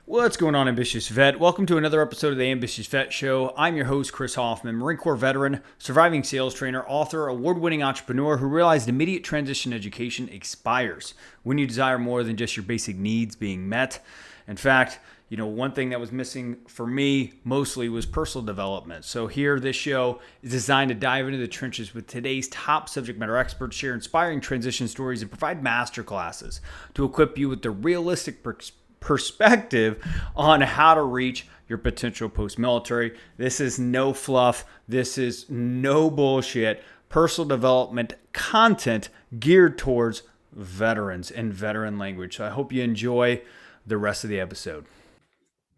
What's going on, Ambitious Vet? Welcome to another episode of the Ambitious Vet Show. I'm your host, Chris Hoffman, Marine Corps veteran, surviving sales trainer, author, award-winning entrepreneur who realized immediate transition education expires when you desire more than just your basic needs being met. In fact, one thing that was missing for me mostly was personal development. So here, this show is designed to dive into the trenches with today's top subject matter experts, share inspiring transition stories, and provide masterclasses to equip you with the realistic perspective on how to reach your potential post-military. This is no fluff. This is no bullshit. Personal development content geared towards veterans and veteran language. So I hope you enjoy the rest of the episode.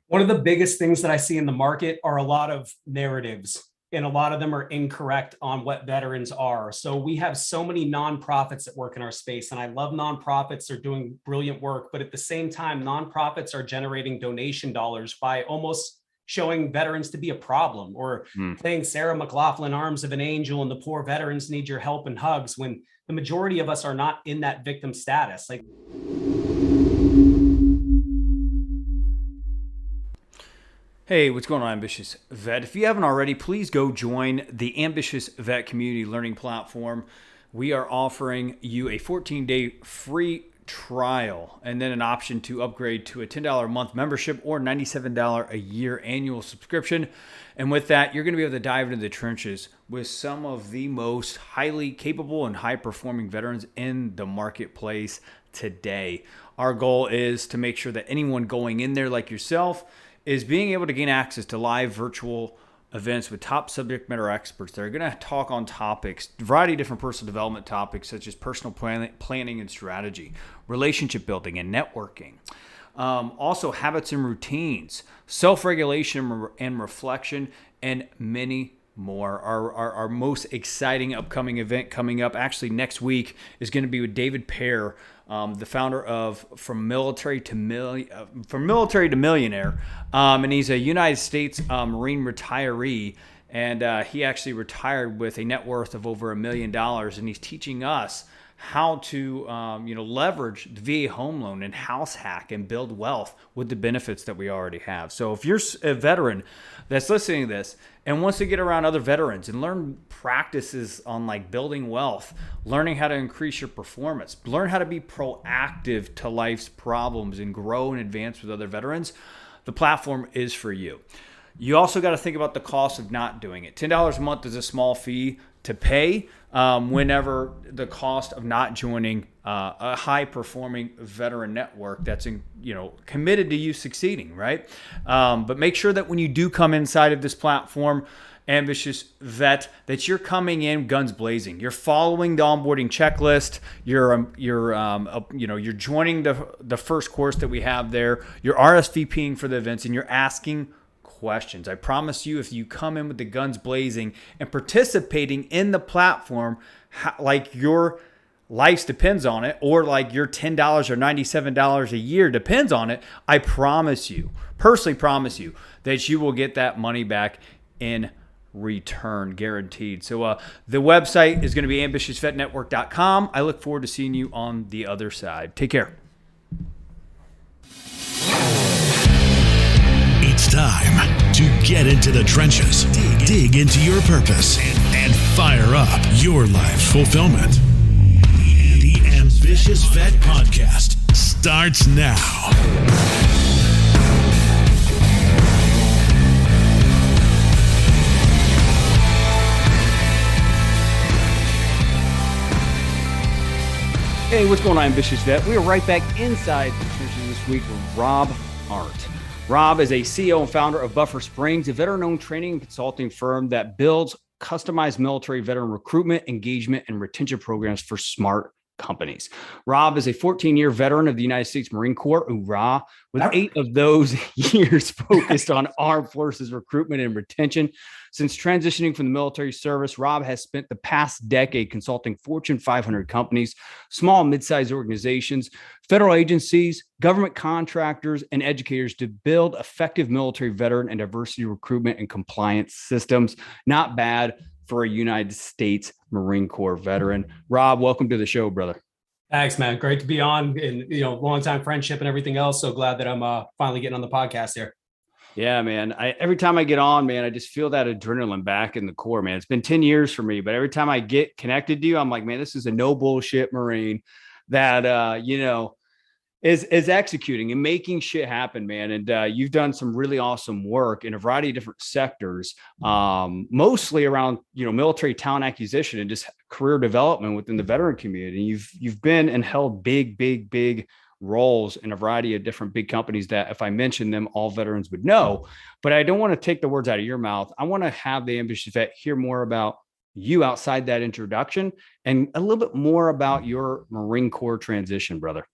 One of the biggest things that I see in the market are a lot of narratives, and a lot of them are incorrect on what veterans are. So we have so many nonprofits that work in our space, and I love nonprofits. They're doing brilliant work, but at the same time, nonprofits are generating donation dollars by almost showing veterans to be a problem, or playing Sarah McLachlan, Arms of an Angel, and the poor veterans need your help and hugs, when the majority of us are not in that victim status. Hey, what's going on, Ambitious Vet? If you haven't already, please go join the Ambitious Vet Community Learning Platform. We are offering you a 14-day free trial and then an option to upgrade to a $10 a month membership or $97 a year annual subscription. And with that, you're going to be able to dive into the trenches with some of the most highly capable and high-performing veterans in the marketplace today. Our goal is to make sure that anyone going in there like yourself is being able to gain access to live virtual events with top subject matter experts that are going to talk on topics, a variety of different personal development topics, such as personal planning and strategy, relationship building and networking, also habits and routines, self-regulation and reflection, and many more. Our most exciting upcoming event coming up actually next week is going to be with David Pear, the founder of From Military to Millionaire, and he's a United States Marine retiree, and he actually retired with a net worth of over $1 million, and he's teaching us how to leverage the VA home loan and house hack and build wealth with the benefits that we already have. So if you're a veteran that's listening to this and wants to get around other veterans and learn practices on like building wealth, learning how to increase your performance, learn how to be proactive to life's problems and grow and advance with other veterans, the platform is for you. You also got to think about the cost of not doing it. $10 a month is a small fee to pay whenever the cost of not joining a high-performing veteran network that's committed to you succeeding, right? But make sure that when you do come inside of this platform, Ambitious Vet, that you're coming in guns blazing. You're following the onboarding checklist. You're joining the first course that we have there. You're RSVPing for the events, and you're asking questions. I promise you, if you come in with the guns blazing and participating in the platform like your life depends on it, or like your $10 or $97 a year depends on it, I personally promise you that you will get that money back in return, guaranteed. So the website is going to be ambitiousvetnetwork.com. I look forward to seeing you on the other side. Take care. It's time to get into the trenches, dig into your purpose, and fire up your life's fulfillment. The Ambitious Vet Podcast starts now. Hey, what's going on, Ambitious Vet? We are right back inside the trenches this week with Rob Arndt. Rob is a CEO and founder of Buffer Springs, a veteran-owned training and consulting firm that builds customized military veteran recruitment, engagement, and retention programs for smart companies. Rob is a 14-year veteran of the United States Marine Corps, hoorah, with 8 of those years focused on armed forces recruitment and retention. Since transitioning from the military service, Rob has spent the past decade consulting Fortune 500 companies, small and mid-sized organizations, federal agencies, government contractors, and educators to build effective military veteran and diversity recruitment and compliance systems. Not bad for a United States Marine Corps veteran. Rob, welcome to the show, brother. Thanks, man. Great to be on, and long time friendship and everything else. So glad that I'm finally getting on the podcast here. Yeah, man. Every time I get on, man, I just feel that adrenaline back in the core, man. It's been 10 years for me, but every time I get connected to you, I'm like, man, this is a no bullshit Marine that is executing and making shit happen, man. And you've done some really awesome work in a variety of different sectors, mostly around military talent acquisition and just career development within the veteran community. You've been and held big roles in a variety of different big companies that, if I mention them, all veterans would know. But I don't want to take the words out of your mouth. I want to have the ambitious vet hear more about you outside that introduction and a little bit more about your Marine Corps transition, brother.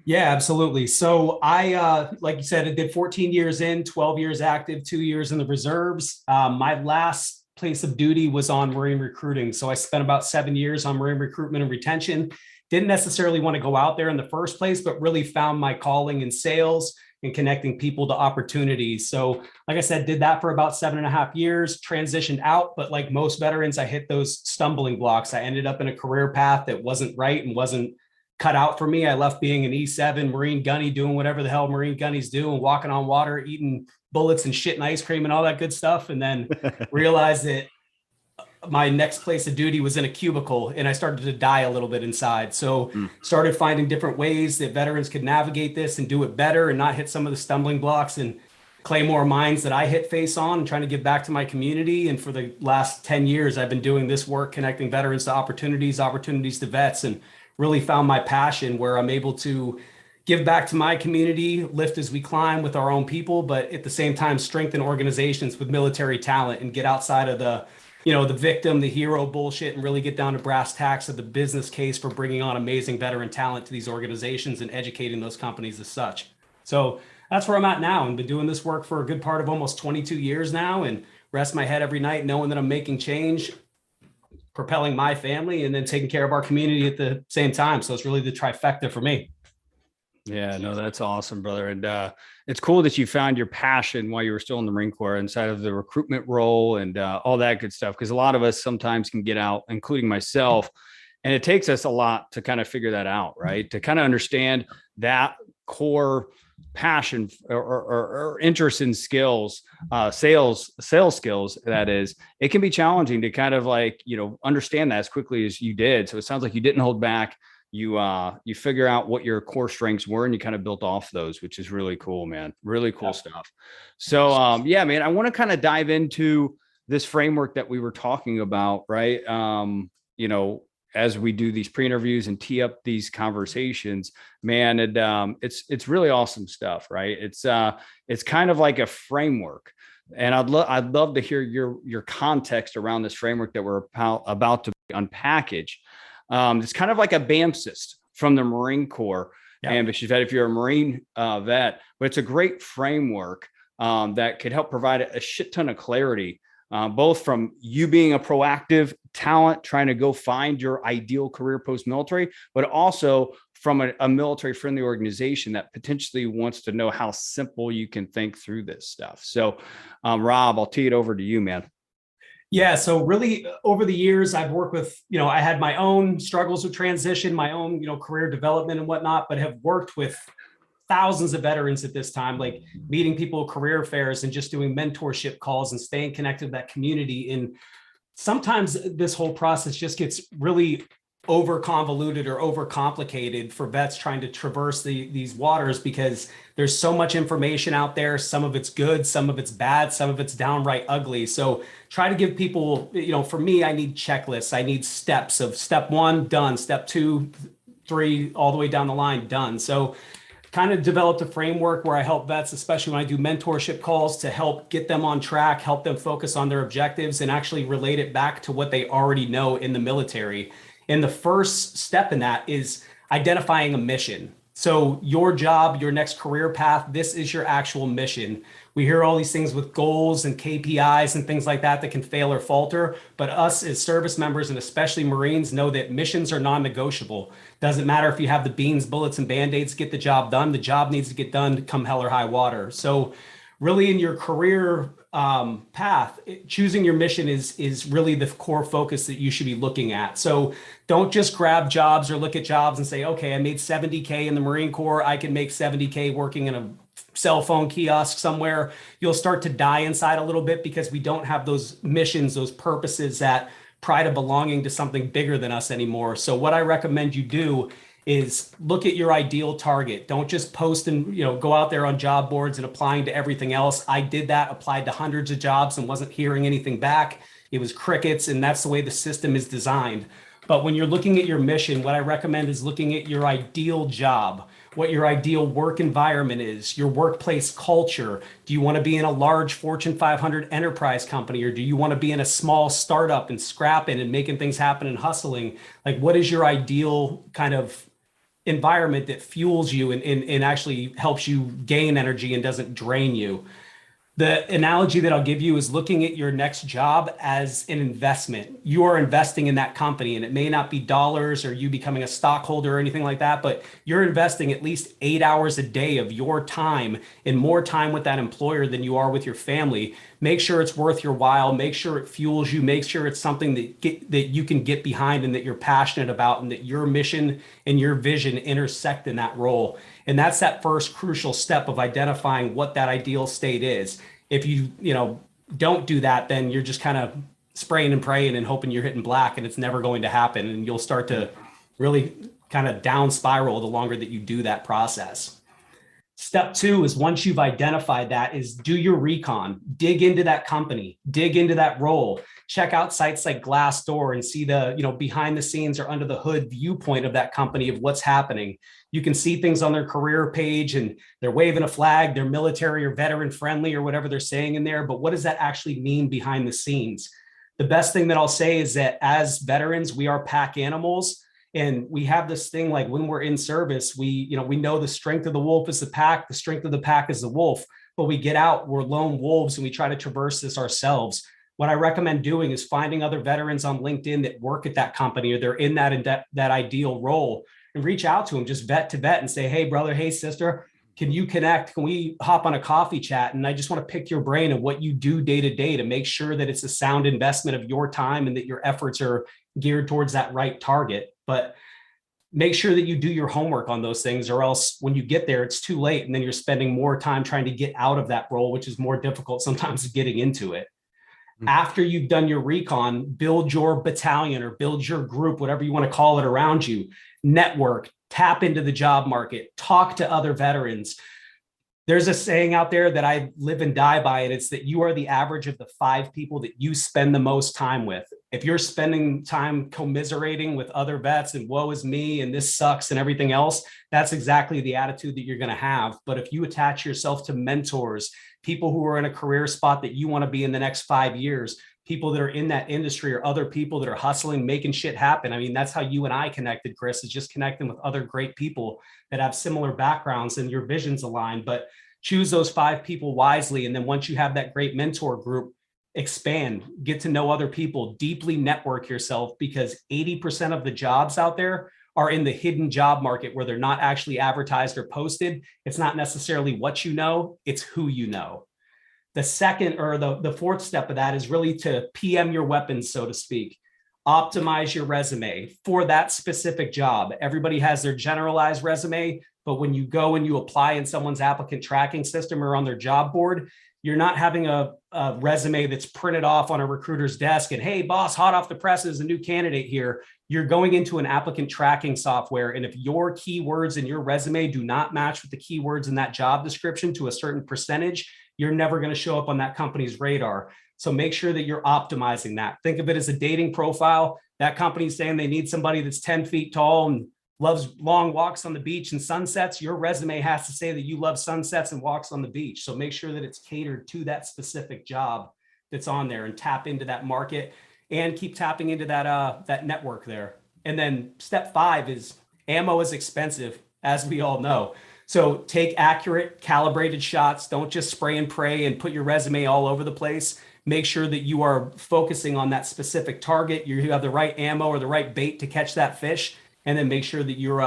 Yeah, absolutely. So I, like you said, I did 14 years in, 12 years active, 2 years in the reserves. My last place of duty was on Marine recruiting. So I spent about 7 years on Marine recruitment and retention. Didn't necessarily want to go out there in the first place, but really found my calling in sales and connecting people to opportunities. So like I said, did that for about 7.5 years, transitioned out. But like most veterans, I hit those stumbling blocks. I ended up in a career path that wasn't right and wasn't cut out for me. I left being an E7 Marine gunny, doing whatever the hell Marine gunnies do and walking on water, eating bullets and shit and ice cream and all that good stuff. And then realized that my next place of duty was in a cubicle and I started to die a little bit inside. So started finding different ways that veterans could navigate this and do it better and not hit some of the stumbling blocks and claymore mines that I hit face on, and trying to give back to my community. And for the last 10 years, I've been doing this work, connecting veterans to opportunities to vets, and really found my passion where I'm able to give back to my community, lift as we climb with our own people, but at the same time, strengthen organizations with military talent and get outside of the victim, the hero bullshit, and really get down to brass tacks of the business case for bringing on amazing veteran talent to these organizations and educating those companies as such. So that's where I'm at now, and been doing this work for a good part of almost 22 years now, and rest my head every night knowing that I'm making change, propelling my family, and then taking care of our community at the same time. So it's really the trifecta for me. Yeah, no, that's awesome, brother. And it's cool that you found your passion while you were still in the Marine Corps inside of the recruitment role and all that good stuff. Because a lot of us sometimes can get out, including myself, and it takes us a lot to kind of figure that out, right? To kind of understand that core passion or interest in skills, sales skills, that is, it can be challenging to kind of understand that as quickly as you did. So it sounds like you didn't hold back. You figure out what your core strengths were and you kind of built off those, which is really cool, man. Really cool stuff. So yeah, man, I want to kind of dive into this framework that we were talking about, right? As we do these pre-interviews and tee up these conversations, man, it's really awesome stuff, right? It's kind of like a framework, and I'd love to hear your context around this framework that we're about to unpackage. It's kind of like a BAMSIS from the Marine Corps. Yeah. Ambitious vet, if you're a Marine vet, but it's a great framework that could help provide a shit ton of clarity. Both from you being a proactive talent, trying to go find your ideal career post-military, but also from a military-friendly organization that potentially wants to know how simple you can think through this stuff. So, Rob, I'll tee it over to you, man. Yeah. So really over the years, I've worked with, I had my own struggles with transition, my own, career development and whatnot, but have worked with thousands of veterans at this time, like meeting people at career fairs and just doing mentorship calls and staying connected to that community. And sometimes this whole process just gets really over convoluted or over complicated for vets trying to traverse these waters, because there's so much information out there. Some of it's good, some of it's bad, some of it's downright ugly. So try to give people, for me, I need checklists. I need steps of step 1, done, step 2, 3, all the way down the line, done. So kind of developed a framework where I help vets, especially when I do mentorship calls, to help get them on track, help them focus on their objectives, and actually relate it back to what they already know in the military. And the first step in that is identifying a mission. So your job, your next career path, this is your actual mission. We hear all these things with goals and KPIs and things like that can fail or falter. But us as service members, and especially Marines, know that missions are non-negotiable. Doesn't matter if you have the beans, bullets, and Band-Aids, get the job done. The job needs to get done to come hell or high water. So really in your career path, choosing your mission is really the core focus that you should be looking at. So don't just grab jobs or look at jobs and say, okay, I made 70K in the Marine Corps. I can make 70K working in a cell phone kiosk somewhere. You'll start to die inside a little bit because we don't have those missions, those purposes, that pride of belonging to something bigger than us anymore. So what I recommend you do is look at your ideal target. Don't just post and go out there on job boards and applying to everything else. I did that, applied to hundreds of jobs and wasn't hearing anything back. It was crickets, and that's the way the system is designed. But when you're looking at your mission, what I recommend is looking at your ideal job, what your ideal work environment is, your workplace culture. Do you want to be in a large Fortune 500 enterprise company, or do you want to be in a small startup and scrapping and making things happen and hustling? Like, what is your ideal kind of environment that fuels you and actually helps you gain energy and doesn't drain you? The analogy that I'll give you is looking at your next job as an investment. You are investing in that company, and it may not be dollars or you becoming a stockholder or anything like that, but you're investing at least 8 hours a day of your time and more time with that employer than you are with your family. Make sure it's worth your while. Make sure it fuels you. Make sure it's something that you can get behind and that you're passionate about, and that your mission and your vision intersect in that role. And that's that first crucial step of identifying what that ideal state is. If you don't do that, then you're just kind of spraying and praying and hoping you're hitting black, and it's never going to happen. And you'll start to really kind of down spiral the longer that you do that process. Step two is, once you've identified that, is do your recon, dig into that company, dig into that role, check out sites like Glassdoor and see the, behind the scenes or under the hood viewpoint of that company of what's happening. You can see things on their career page and they're waving a flag, they're military or veteran friendly or whatever they're saying in there. But what does that actually mean behind the scenes? The best thing that I'll say is that as veterans, we are pack animals. And we have this thing, like when we're in service, we know the strength of the wolf is the pack, the strength of the pack is the wolf. But we get out, we're lone wolves, and we try to traverse this ourselves. What I recommend doing is finding other veterans on LinkedIn that work at that company, or they're in that ideal role, and reach out to them, just vet to vet, and say, hey, brother, hey, sister, can you connect? Can we hop on a coffee chat? And I just want to pick your brain of what you do day to day to make sure that it's a sound investment of your time and that your efforts are geared towards that right target. But make sure that you do your homework on those things, or else when you get there, it's too late. And then you're spending more time trying to get out of that role, which is more difficult sometimes getting into it. Mm-hmm. After you've done your recon, build your battalion or build your group, whatever you want to call it, around you. Network, tap into the job market, talk to other veterans. There's a saying out there that I live and die by, and it's that you are the average of the 5 people that you spend the most time with. If you're spending time commiserating with other vets and woe is me and this sucks and everything else, that's exactly the attitude that you're going to have. But if you attach yourself to mentors, people who are in a career spot that you want to be in the next 5 years, people that are in that industry, or other people that are hustling, making shit happen. I mean, that's how you and I connected, Chris, is just connecting with other great people that have similar backgrounds and your visions align. But choose those 5 people wisely. And then once you have that great mentor group, expand, get to know other people, deeply network yourself, because 80% of the jobs out there are in the hidden job market where they're not actually advertised or posted. It's not necessarily what you know, it's who you know. The second, or the fourth step of that, is really to PM your weapons, so to speak. Optimize your resume for that specific job. Everybody has their generalized resume, but when you go and you apply in someone's applicant tracking system or on their job board, you're not having a resume that's printed off on a recruiter's desk and, hey, boss, hot off the presses, a new candidate here. You're going into an applicant tracking software. And if your keywords in your resume do not match with the keywords in that job description to a certain percentage, you're never going to show up on that company's radar. So make sure that you're optimizing that. Think of it as a dating profile. That company's saying they need somebody that's 10 feet tall and loves long walks on the beach and sunsets. Your resume has to say that you love sunsets and walks on the beach. So make sure that it's catered to that specific job that's on there, and tap into that market and keep tapping into that network there. And then step 5 is, ammo is expensive, as we all know. So take accurate, calibrated shots. Don't just spray and pray and put your resume all over the place. Make sure that you are focusing on that specific target. You have the right ammo or the right bait to catch that fish. And then make sure that you're,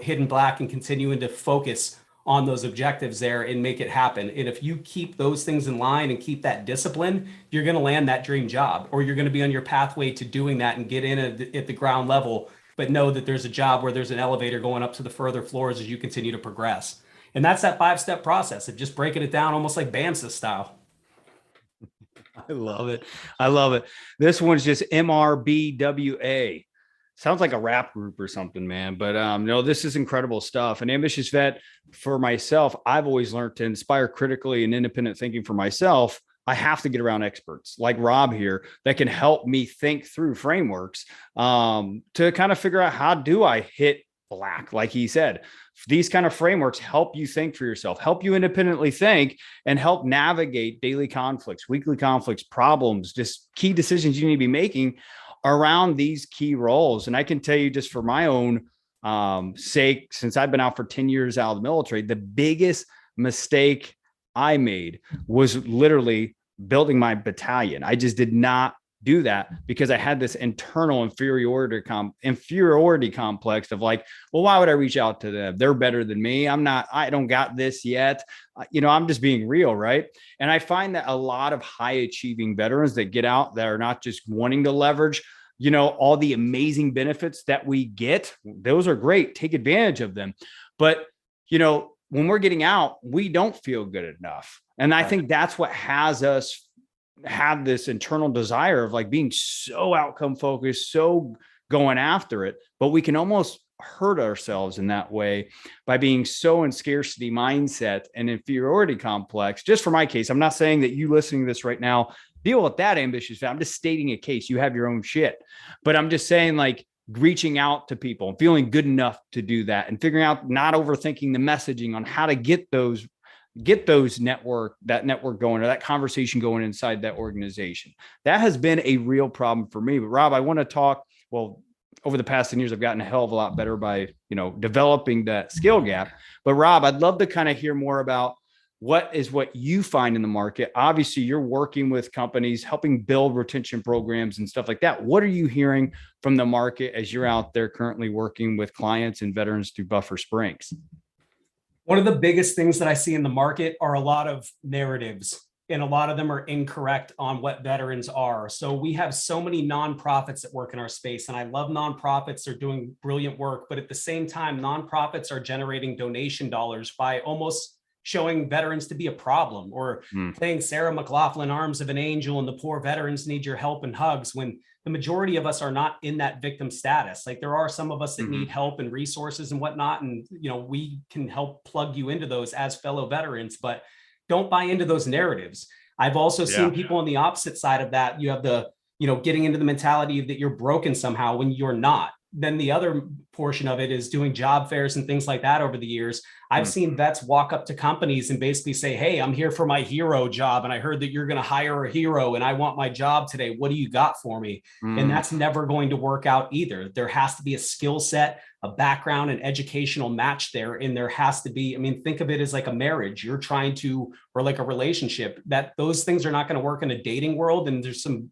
hidden black and continuing to focus on those objectives there and make it happen. And if you keep those things in line and keep that discipline, you're going to land that dream job, or you're going to be on your pathway to doing that and get in at the ground level, but know that there's a job where there's an elevator going up to the further floors as you continue to progress. And that's that 5-step process of just breaking it down almost like BAMSA style. I love it. I love it. This one's just MRBWA. Sounds like a rap group or something, man. But no, this is incredible stuff. An ambitious vet, for myself, I've always learned to inspire critically and independent thinking for myself. I have to get around experts like Rob here that can help me think through frameworks to kind of figure out, how do I hit black? Like he said, these kind of frameworks help you think for yourself, help you independently think, and help navigate daily conflicts, weekly conflicts, problems, just key decisions you need to be making around these key roles. And I can tell you, just for my own sake, since I've been out for 10 years out of the military, the biggest mistake I made was literally building my battalion. I just did not do that because I had this internal inferiority complex of like, well, why would I reach out to them? They're better than me. I don't got this yet. I'm just being real. Right. And I find that a lot of high achieving veterans that get out that are not just wanting to leverage, all the amazing benefits that we get. Those are great. Take advantage of them. But, when we're getting out, we don't feel good enough. And I think that's what has us have this internal desire of like being so outcome focused, so going after it, but we can almost hurt ourselves in that way by being so in scarcity mindset and inferiority complex. Just for my case, I'm not saying that you listening to this right now deal with that ambitious. I'm just stating a case. You have your own shit, but I'm just saying, like, reaching out to people and feeling good enough to do that and figuring out, not overthinking the messaging on how to get those network going, or that conversation going inside that organization. That has been a real problem for me. But Rob, I want to talk, over the past 10 years, I've gotten a hell of a lot better by, developing that skill gap. But Rob, I'd love to kind of hear more about what you find in the market. Obviously, you're working with companies, helping build retention programs and stuff like that. What are you hearing from the market as you're out there currently working with clients and veterans through Buffer Springs? One of the biggest things that I see in the market are a lot of narratives, and a lot of them are incorrect on what veterans are. So we have so many nonprofits that work in our space, and I love nonprofits. They're doing brilliant work, but at the same time, nonprofits are generating donation dollars by almost showing veterans to be a problem, or playing Sarah McLachlan, arms of an angel, and the poor veterans need your help and hugs, when the majority of us are not in that victim status. Like, there are some of us that need help and resources and whatnot. And, we can help plug you into those as fellow veterans, but don't buy into those narratives. I've also seen people on the opposite side of that. You have the, getting into the mentality that you're broken somehow when you're not. Then the other portion of it is doing job fairs and things like that over the years. I've seen vets walk up to companies and basically say, hey, I'm here for my hero job, and I heard that you're going to hire a hero, and I want my job today. What do you got for me? And that's never going to work out either. There has to be a skill set, a background, and educational match there. And there has to be, think of it as like a marriage. You're trying to, or like a relationship, that those things are not going to work in a dating world. And there's some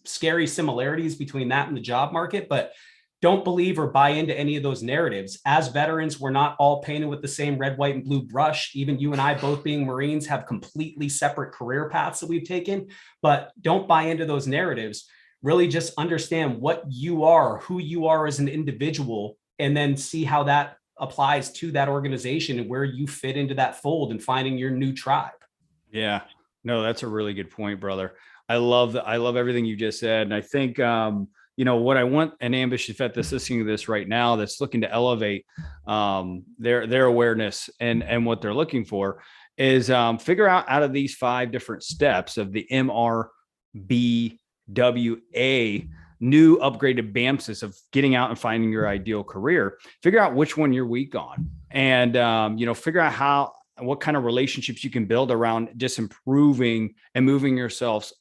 scary similarities between that and the job market, but don't believe or buy into any of those narratives. As veterans, we're not all painted with the same red, white, and blue brush. Even you and I, both being Marines, have completely separate career paths that we've taken, but don't buy into those narratives. Really just understand what you are, who you are as an individual, and then see how that applies to that organization and where you fit into that fold and finding your new tribe. Yeah, no, that's a really good point, brother. I love everything you just said. And I think, what I want an ambitious vet that's listening to this right now, that's looking to elevate their awareness and what they're looking for, is figure out of these 5 different steps of the MRBWA, new upgraded BAMSIS of getting out and finding your ideal career. Figure out which one you're weak on, and figure out what kind of relationships you can build around just improving and moving yourself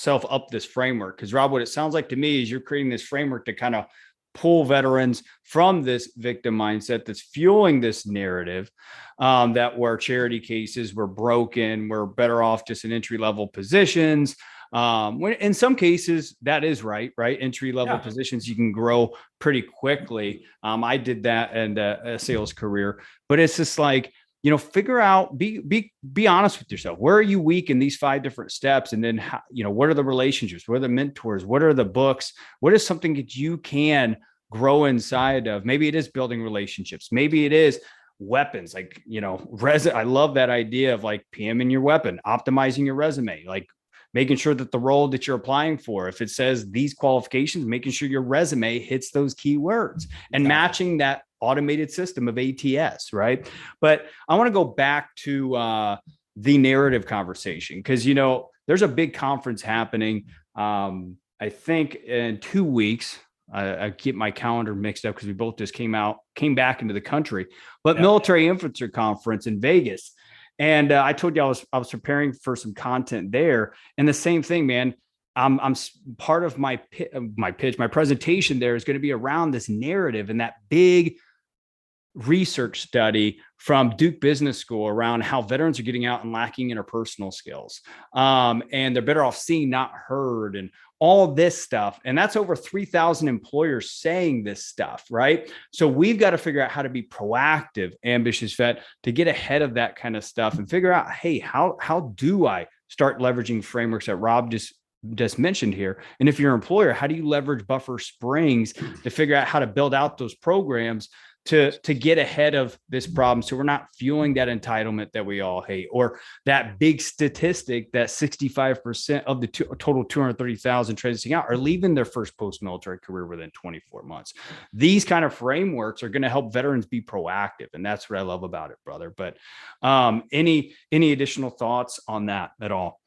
up this framework. Because Rob, what it sounds like to me is you're creating this framework to kind of pull veterans from this victim mindset that's fueling this narrative that where charity cases were broken, we're better off just in entry-level positions. When in some cases that is right? Entry-level positions, you can grow pretty quickly. I did that in a sales career, but it's just like, figure out, be honest with yourself. Where are you weak in these 5 different steps? And then, what are the relationships? What are the mentors? What are the books? What is something that you can grow inside of? Maybe it is building relationships. Maybe it is weapons. Like, I love that idea of like PMing your weapon, optimizing your resume, like making sure that the role that you're applying for, if it says these qualifications, making sure your resume hits those keywords and matching that automated system of ATS, right? But I want to go back to the narrative conversation, because, there's a big conference happening. I think in 2 weeks. I keep my calendar mixed up because we both just came back into the country, but Military Infantry Conference in Vegas. And I told you I was preparing for some content there, and the same thing, man. I'm part of my presentation there is going to be around this narrative and that big research study from Duke Business School around how veterans are getting out and lacking interpersonal skills. And they're better off seen, not heard, and all this stuff. And that's over 3,000 employers saying this stuff, right? So we've got to figure out how to be proactive, ambitious vet, to get ahead of that kind of stuff and figure out, hey, how do I start leveraging frameworks that Rob just mentioned here? And if you're an employer, how do you leverage Buffer Springs to figure out how to build out those programs to get ahead of this problem, so we're not fueling that entitlement that we all hate, or that big statistic that 65% of the total 230,000 transitioning out are leaving their first post-military career within 24 months. These kind of frameworks are going to help veterans be proactive, and that's what I love about it, brother. But any additional thoughts on that at all?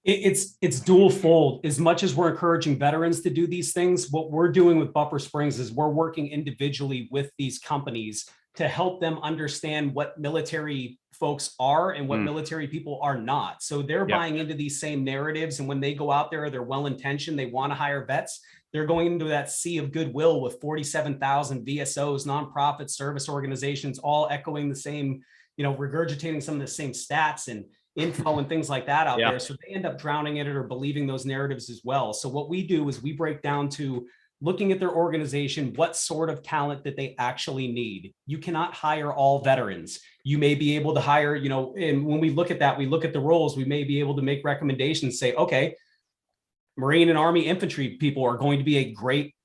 It's dual fold. As much as we're encouraging veterans to do these things, what we're doing with Buffer Springs is we're working individually with these companies to help them understand what military folks are and what military people are not. So they're buying into these same narratives. And when they go out there, they're well-intentioned, they want to hire vets. They're going into that sea of goodwill with 47,000 VSOs, nonprofit service organizations, all echoing the same, regurgitating some of the same stats and info and things like that out there. So they end up drowning in it or believing those narratives as well. So what we do is we break down to looking at their organization, what sort of talent that they actually need. You cannot hire all veterans. You may be able to hire, and when we look at that, we look at the roles, we may be able to make recommendations, say, okay, Marine and Army infantry people are going to be a great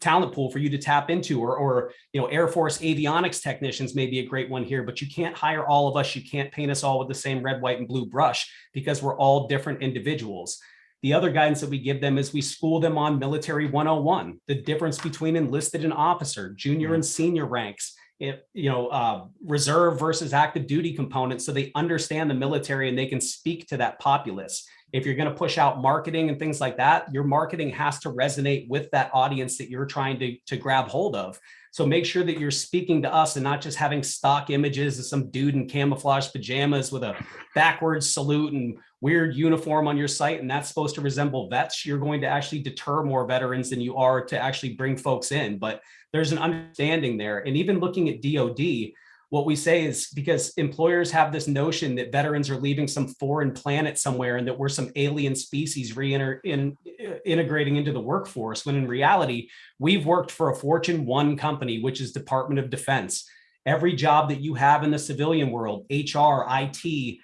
talent pool for you to tap into, or Air Force avionics technicians may be a great one here, but you can't hire all of us. You can't paint us all with the same red, white, and blue brush, because we're all different individuals. The other guidance that we give them is we school them on military 101, the difference between enlisted and officer, junior and senior ranks, reserve versus active duty components, so they understand the military and they can speak to that populace. If you're going to push out marketing and things like that, your marketing has to resonate with that audience that you're trying to grab hold of. So make sure that you're speaking to us and not just having stock images of some dude in camouflage pajamas with a backwards salute and weird uniform on your site, and that's supposed to resemble vets. You're going to actually deter more veterans than you are to actually bring folks in. But there's an understanding there. And even looking at DOD, what we say is, because employers have this notion that veterans are leaving some foreign planet somewhere and that we're some alien species integrating into the workforce, when in reality, we've worked for a Fortune 1 company, which is Department of Defense. Every job that you have in the civilian world, HR, IT,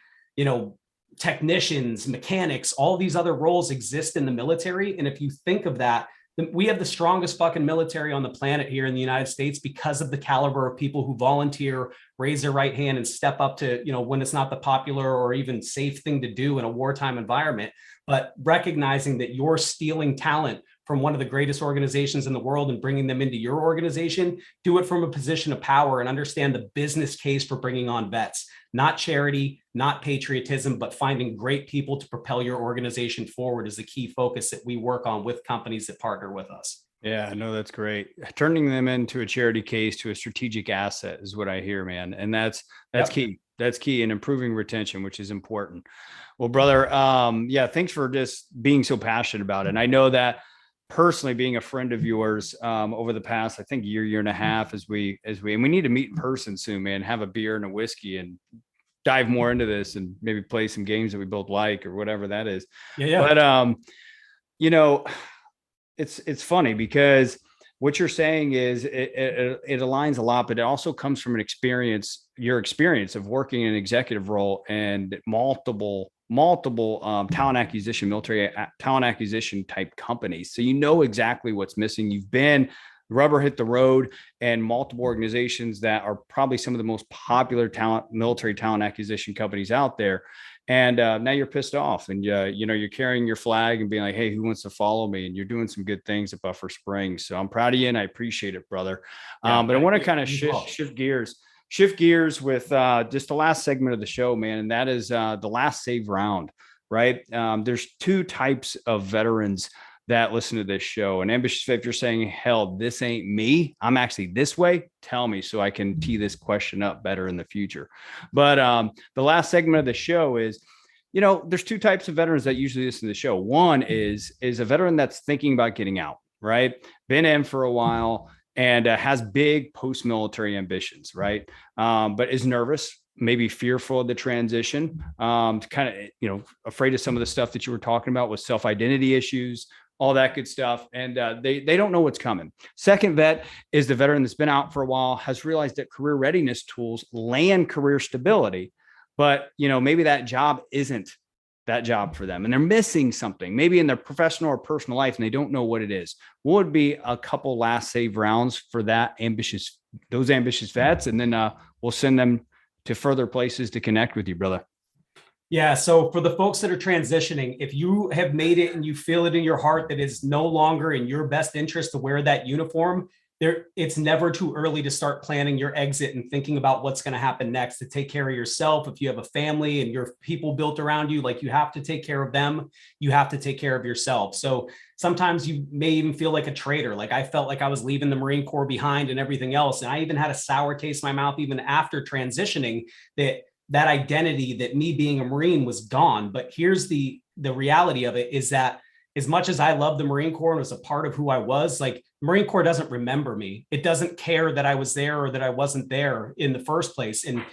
technicians, mechanics, all these other roles exist in the military. And if you think of that, we have the strongest fucking military on the planet here in the United States because of the caliber of people who volunteer, raise their right hand, and step up to, when it's not the popular or even safe thing to do in a wartime environment. But recognizing that you're stealing talent from one of the greatest organizations in the world and bringing them into your organization, do it from a position of power and understand the business case for bringing on vets. Not charity, not patriotism, but finding great people to propel your organization forward is the key focus that we work on with companies that partner with us. Yeah, no, that's great. Turning them into a charity case to a strategic asset is what I hear, man. And that's key. That's key in improving retention, which is important. Well, brother, thanks for just being so passionate about it. And I know that personally, being a friend of yours over the past, I think year and a half, and we need to meet in person soon, man, have a beer and a whiskey and dive more into this and maybe play some games that we both like or whatever that is. Yeah. But, it's funny because what you're saying is it aligns a lot, but it also comes from your experience of working in an executive role and multiple talent acquisition, military talent acquisition type companies. So you know exactly what's missing. You've been rubber hit the road and multiple organizations that are probably some of the most popular military talent acquisition companies out there. And now you're pissed off and you're carrying your flag and being like, hey, who wants to follow me? And you're doing some good things at Buffer Springs. So I'm proud of you and I appreciate it, brother. But I want to kind of shift gears with just the last segment of the show, man. And that is the last save round, right? There's two types of veterans that listen to this show. And ambitious, if you're saying, hell, this ain't me, I'm actually this way, tell me so I can tee this question up better in the future. But the last segment of the show is, there's two types of veterans that usually listen to the show. One is a veteran that's thinking about getting out, right? Been in for a while and has big post-military ambitions, right? But is nervous, maybe fearful of the transition, kind of, afraid of some of the stuff that you were talking about with self-identity issues, all that good stuff. And they don't know what's coming. Second vet is the veteran that's been out for a while, has realized that career readiness tools land career stability, but maybe that job isn't that job for them and they're missing something maybe in their professional or personal life and they don't know what it is. What would be a couple last save rounds for those ambitious vets? And then we'll send them to further places to connect with you, brother. Yeah. So for the folks that are transitioning, if you have made it and you feel it in your heart that it's no longer in your best interest to wear that uniform, it's never too early to start planning your exit and thinking about what's going to happen next, to take care of yourself. If you have a family and your people built around you, like you have to take care of them, you have to take care of yourself. So sometimes you may even feel like a traitor. Like I felt like I was leaving the Marine Corps behind and everything else. And I even had a sour taste in my mouth, even after transitioning, that identity, that me being a Marine was gone. But here's the reality of it is that as much as I love the Marine Corps and was a part of who I was, like Marine Corps doesn't remember me. It doesn't care that I was there or that I wasn't there in the first place. And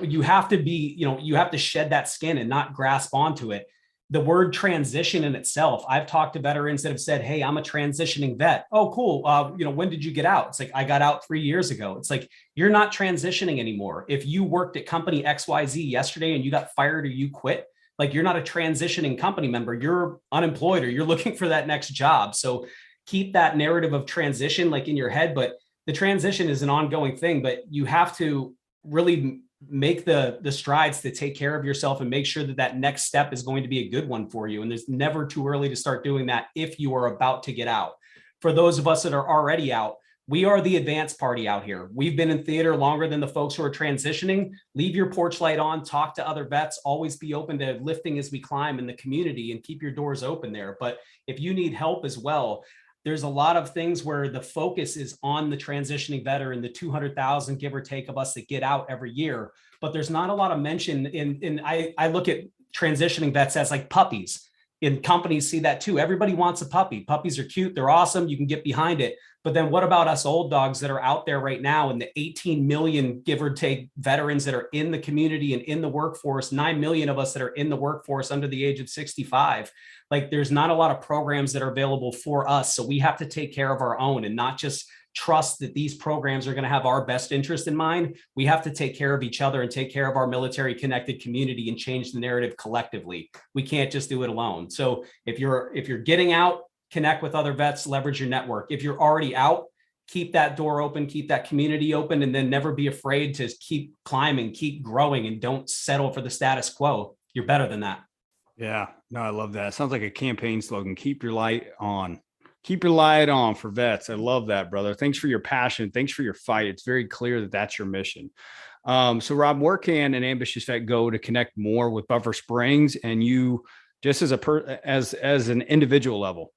you have to be, you have to shed that skin and not grasp onto it. The word transition in itself, I've talked to veterans that have said, hey, I'm a transitioning vet. Oh, cool. When did you get out? It's like, I got out 3 years ago. It's like, you're not transitioning anymore. If you worked at company XYZ yesterday and you got fired or you quit, like you're not a transitioning company member, you're unemployed or you're looking for that next job. So keep that narrative of transition like in your head, but the transition is an ongoing thing, but you have to really make the strides to take care of yourself and make sure that next step is going to be a good one for you. And there's never too early to start doing that if you are about to get out. For those of us that are already out, we are the advanced party out here. We've been in theater longer than the folks who are transitioning. Leave your porch light on, talk to other vets, always be open to lifting as we climb in the community and keep your doors open there. But if you need help as well, there's a lot of things where the focus is on the transitioning veteran, the 200,000 give or take of us that get out every year. But there's not a lot of mention I look at transitioning vets as like puppies. And companies see that too. Everybody wants a puppy. Puppies are cute. They're awesome. You can get behind it. But then what about us old dogs that are out there right now and the 18 million, give or take, veterans that are in the community and in the workforce, 9 million of us that are in the workforce under the age of 65. Like there's not a lot of programs that are available for us. So we have to take care of our own and not just trust that these programs are going to have our best interest in mind. We have to take care of each other and take care of our military connected community and change the narrative collectively. We can't just do it alone. So if you're getting out, connect with other vets, leverage your network. If you're already out, keep that door open, keep that community open, and then never be afraid to keep climbing, keep growing, and don't settle for the status quo. You're better than that. Yeah, no, I love that. It sounds like a campaign slogan. Keep your light on. Keep your light on for vets. I love that, brother. Thanks for your passion. Thanks for your fight. It's very clear that that's your mission. So Rob, where can an ambitious vet go to connect more with Buffer Springs and you just as an individual level?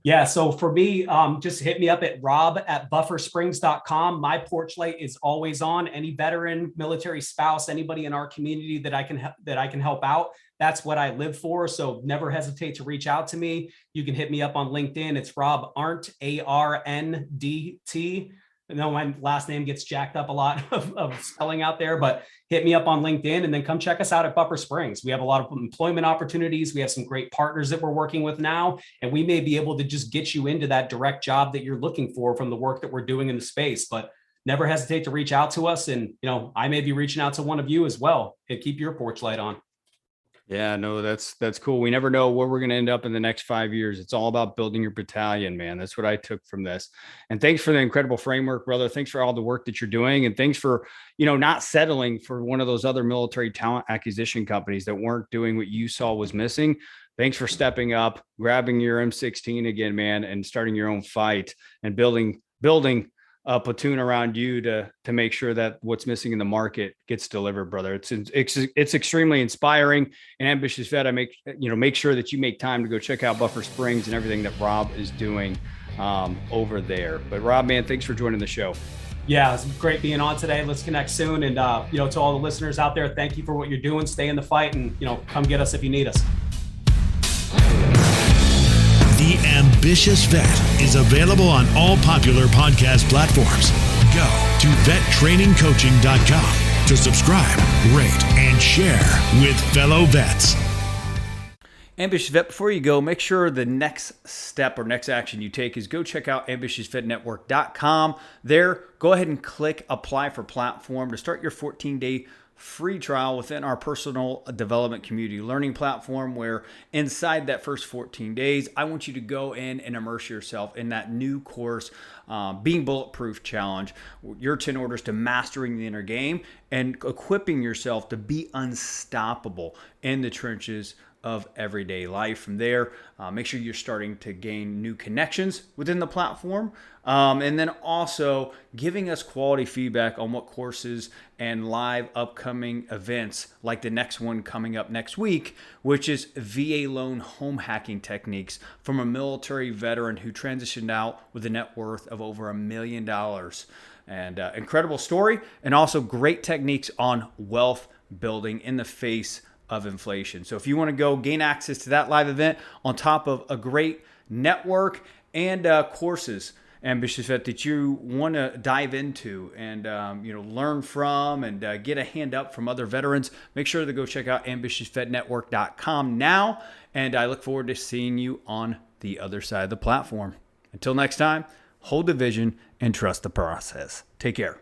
Yeah. So for me, just hit me up at rob@buffersprings.com. My porch light is always on. Any veteran, military spouse, anybody in our community that I can help out. That's what I live for. So never hesitate to reach out to me. You can hit me up on LinkedIn. It's Rob Arndt, ARNDT. I know my last name gets jacked up a lot of spelling out there, but hit me up on LinkedIn and then come check us out at Buffer Springs. We have a lot of employment opportunities. We have some great partners that we're working with now, and we may be able to just get you into that direct job that you're looking for from the work that we're doing in the space. But never hesitate to reach out to us. And, I may be reaching out to one of you as well, and keep your porch light on. Yeah, no, that's cool. We never know where we're going to end up in the next 5 years. It's all about building your battalion, man. That's what I took from this. And thanks for the incredible framework, brother. Thanks for all the work that you're doing. And thanks for, not settling for one of those other military talent acquisition companies that weren't doing what you saw was missing. Thanks for stepping up, grabbing your M16 again, man, and starting your own fight and building a platoon around you to make sure that what's missing in the market gets delivered, brother. It's extremely inspiring and ambitious vet. I make sure that you make time to go check out Buffer Springs and everything that Rob is doing over there. But Rob, man, thanks for joining the show. Yeah, it's great being on today. Let's connect soon. And, to all the listeners out there, thank you for what you're doing. Stay in the fight and, come get us if you need us. The Ambitious Vet is available on all popular podcast platforms. Go to vettrainingcoaching.com to subscribe, rate, and share with fellow vets. Ambitious Vet, before you go, make sure the next step or next action you take is go check out ambitiousvetnetwork.com. There, go ahead and click apply for platform to start your 14-day free trial within our personal development community learning platform, where inside that first 14 days, I want you to go in and immerse yourself in that new course, Being Bulletproof Challenge, your 10 orders to mastering the inner game and equipping yourself to be unstoppable in the trenches of everyday life. From there, make sure you're starting to gain new connections within the platform. And then also giving us quality feedback on what courses and live upcoming events, like the next one coming up next week, which is VA loan home hacking techniques from a military veteran who transitioned out with a net worth of over $1 million. And incredible story, and also great techniques on wealth building in the face of inflation. So if you want to go gain access to that live event on top of a great network and courses, Ambitious Vet, that you want to dive into and learn from and get a hand up from other veterans, make sure to go check out ambitiousvetnetwork.com now. And I look forward to seeing you on the other side of the platform. Until next time, hold the vision and trust the process. Take care.